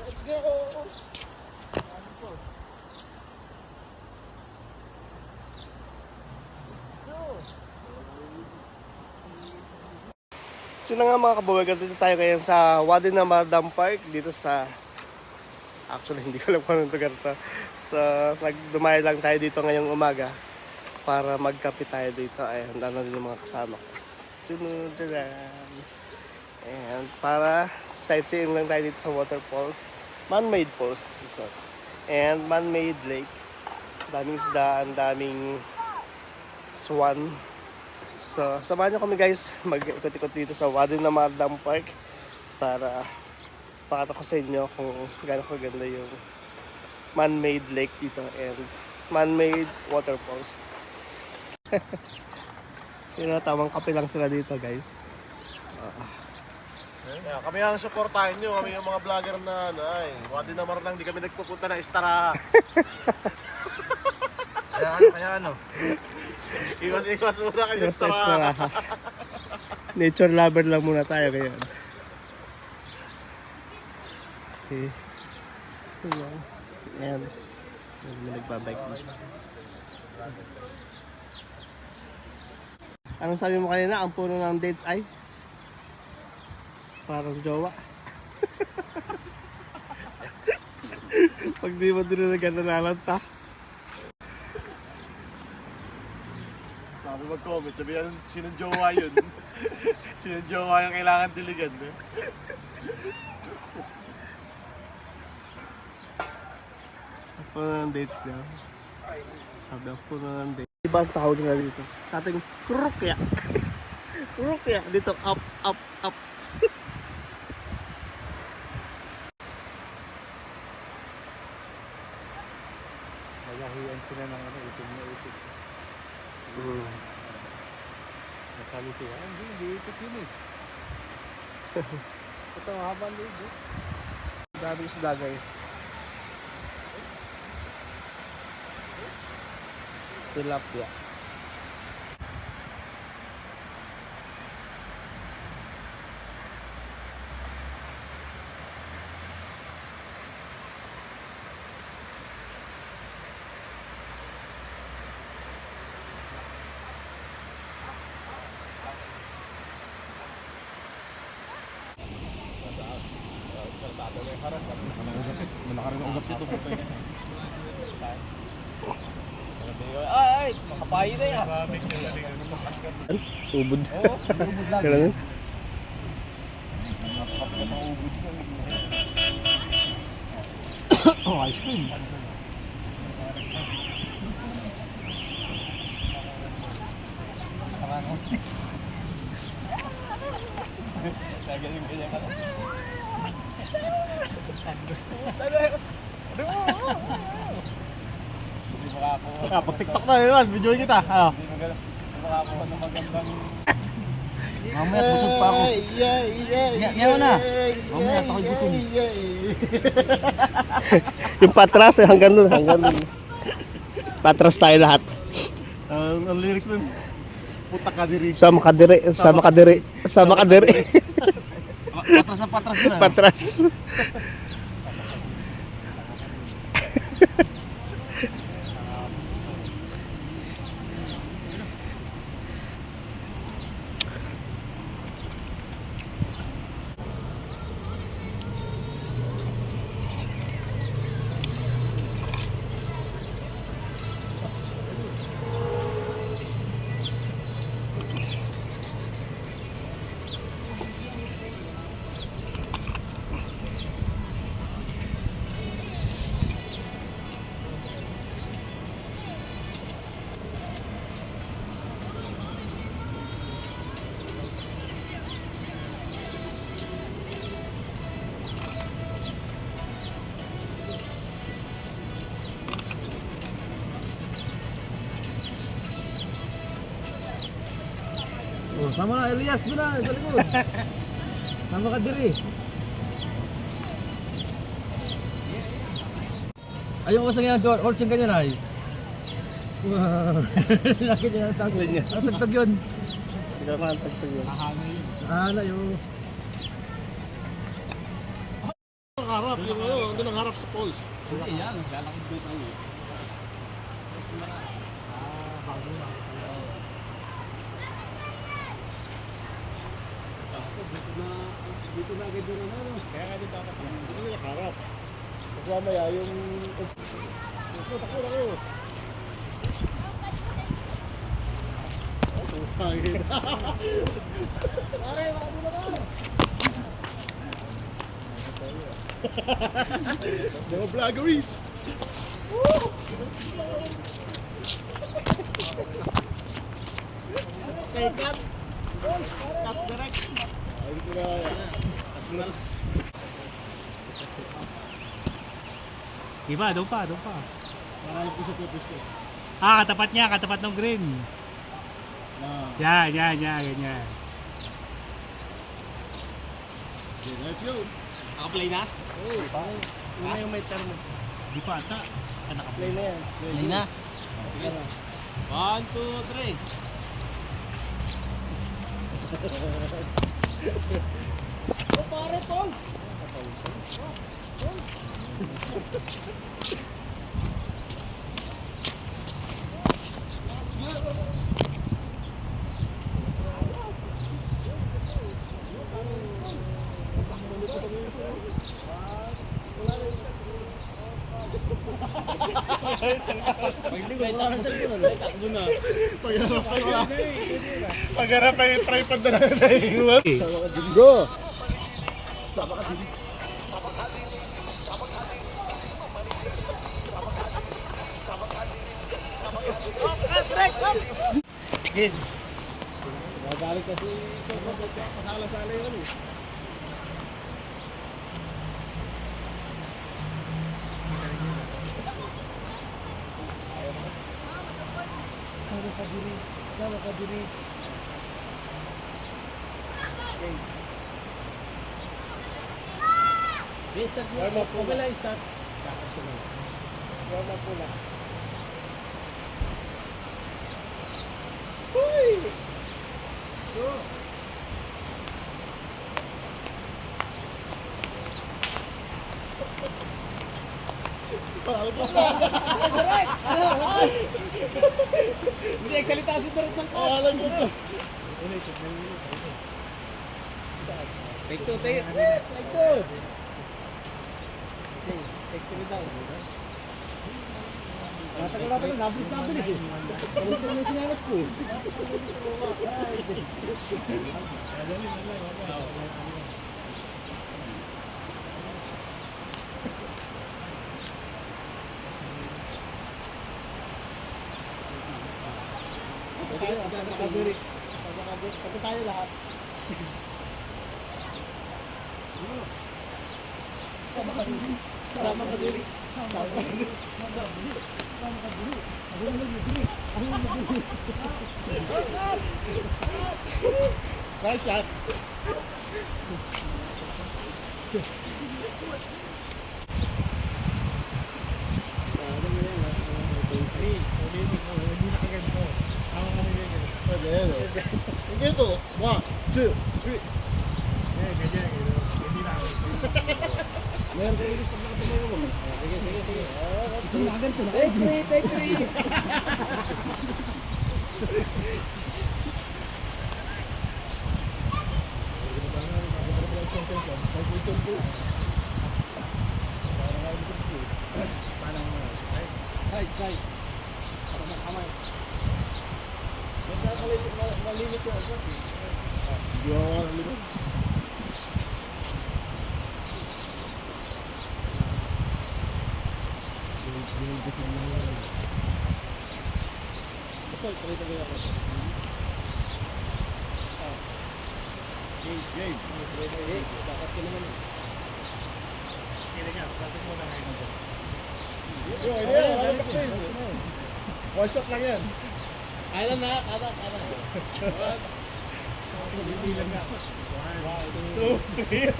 Let's go! So na nga mga kabugagan, dito tayo ngayon sa Wadi Namar Dam Park dito sa, actually hindi ko alam kung anong lugar to. So nagdumayo lang tayo dito ngayong umaga para magkape tayo dito. Ayun, ano din yung mga kasama ko. And para sightseeing lang tayo dito sa waterfalls, man-made falls this one. And man-made lake. Daming isda, ang daming swan. So, samahan nyo kami guys, mag-ikot-ikot dito sa Wadi Namar Dam Park para pakita ko sa inyo kung gaano kaganda yung man-made lake dito and man-made waterfalls. Yun na, tamang kape lang sila dito guys. Yeah, kami ang supportahin nyo, kami yung mga vlogger na Wadi Namar lang, di kami nagpupunta na Istara. Kaya ano? Iwas muna kayo sa Istara. Nature lover lang muna tayo ngayon. Okay. Ayan. May nagbabike dito. Anong sabi mo kanina? Ang puno ng dates ay? Parang jowa. Pag di mo dinalagan na nalanta. Sabi mag-comment, sabihan sinong jowa yun. Sinong jowa yung kailangan diligan. Ang puno ng dates niya. Sabi ang puno ng dates. Iba ang tawag nila dito. Sa ating krukya. Krukya. Dito up, up, up. Nagahiyan sila ng itim na itim. Nasali siya, hindi itim yun eh. Ito, habang ligo. Daming isda guys. Tilapia. Karsada na yung harap. Malaka rin ang ugat dito. Ay! Makapayo na yan! Ubod. Oo, ubod lang. Ganun. Nakakapit na ubod ko. Oh, ice cream. Ganyan ka lang. Pag TikTok na yun, mas videoin kita. Hindi makakuha ng magandang... Mamaya busog pa ako. Ngayon na. Mamaya ako gutom. Yung patras hanggang dun, hanggang dun. Patras tayo lahat. Ang lyrics nun, puta ka diri. Sama ka dire, sama ka dire, sama ka dire. Patras na patras na. Patras. Oh, sama Elias doon na, sa likod. Sama ka diri. Ayaw ko sa ganyan, George, yung ganyan ay. Wow. Laki niya ang tagtag. Ang tagtag yun. Hindi ka makantagtag yun. Na yung... Ang harap, yung ano, doon ang harap sa poles. Hindi yan, lalakad ko tayo. Dito na agad doon ano. Kaya nga dito dapat lang. Dito yung harap. Kasi mamaya yung... Takbo. Pangin. Pare, baka mo naman! Mga vloggeries. Okay, cut! Cut direct! Ayun sila. Diba, doon pa. Marami ko sa pwesto. Katapat niya, katapat ng green. Yan, ganyan. Okay, let's go. Naka-play na? Oo, una yung may thermos. Di pa ata. Play na yan. Play na. Sige na. 1, 2, 3. Oh, pare, Paul! Wala na sa puno. Takbo na. Pagharap pa yung tripod na naiiwan. Go! Game. Nagalit kasi pasala-sala yun eh. Sama ka diri. Okay. Start mo. Warm up po. Okay lang, start. Warm up po lang. Huy! Go! Hindi, agsalita si Direk ng cut. Alam ko to. Take two. Okay, take two daw. Natagal, nabilis eh. Ganito na yung sinalas ko eh. Sabakadiri. Pati tayo lahat. Sabakadiri. Nice shot. Sige ito. 1, 2, 3. Meron ko ulit pag nakatumayo mo. Sige. Take 3. Side. Para makamay. Malimit yung agad eh. Hindi ako nalito. Pasal, pakita mo ako. Game. Bakit ka naman eh. One shot lang yan. Kailan na? Kada. Hindi lang na. 1, 2, 3.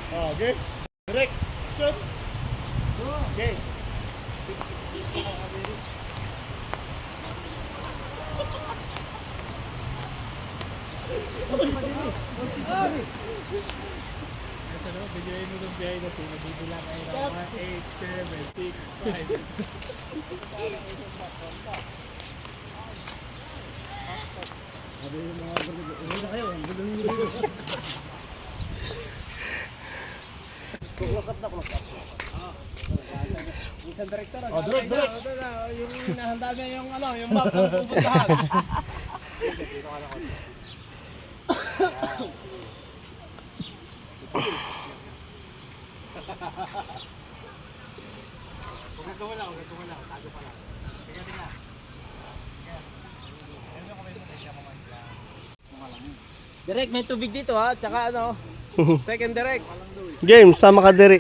Okay. Direct. Shot. Okay. Nasa no, bigyan mo ng biyahe na sila. Bibilang kayo ng 1, 8, 7, 6, 5. Sabi yung mga uwi na kayo. Isang director. Oh, direct. Yung nahanda niya yung ano, yung map ng pupuntahan. Direct, may tubig dito ha, tsaka ano, second direct. Game, sama ka diri.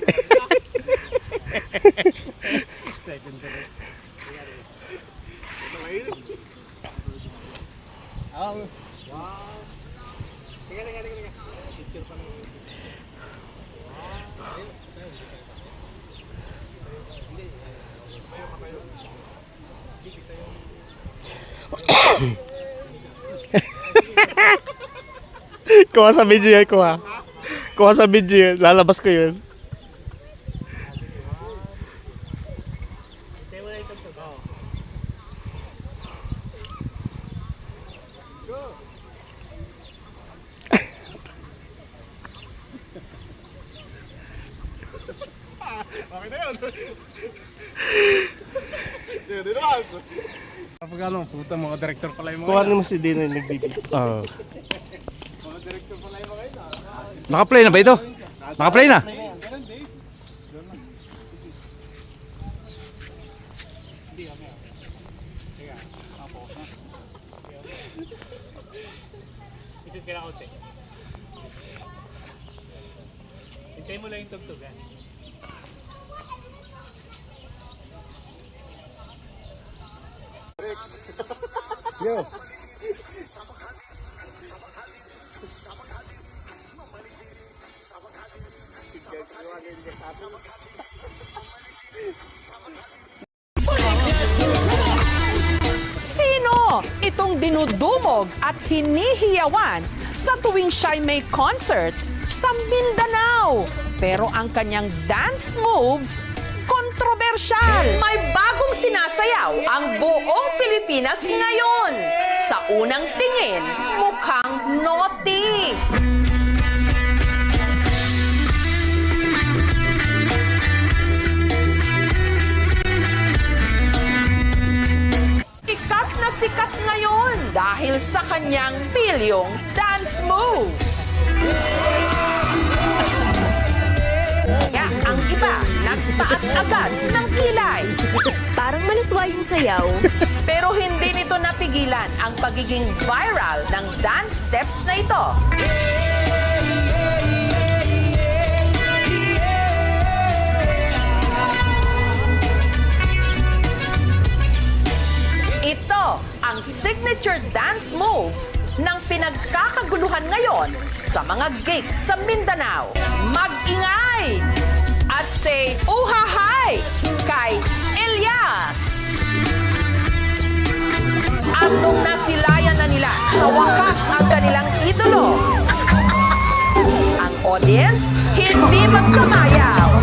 Second direct. Oh. Wow. Tiga. Picture pa lang. Kuha sa video yan, kuha. Kuha sa video yan, lalabas ko yun. Tayo wala itong tugaw. Okay na yun. Dito naman. Kapag ano, puta mga director pala yung Kuha mo si Dino yung nagbibigay. Oo. Naka-play na ba ito? Naka-play na? Isis ka na konti. Hintayin mo lang yung tugtugan. Yo. Sino itong dinudumog at hinihiyawan sa tuwing siya'y may concert sa Mindanao? Pero ang kanyang dance moves, kontrobersyal. May bagong sinasayaw ang buong Pilipinas ngayon. Sa unang tingin, mukhang naughty. Sikat ngayon dahil sa kanyang bilyong dance moves. Kaya ang iba nagtaas agad ng kilay. Parang malaswa yung sayaw. Pero hindi nito napigilan ang pagiging viral ng dance steps na ito. Ito ang signature dance moves ng pinagkakaguluhan ngayon sa mga gigs sa Mindanao. Mag-ingay at say uhahay kay Elias. At nung nasilayan na nila sa wakas ang kanilang idolo, ang audience hindi magkamayaw.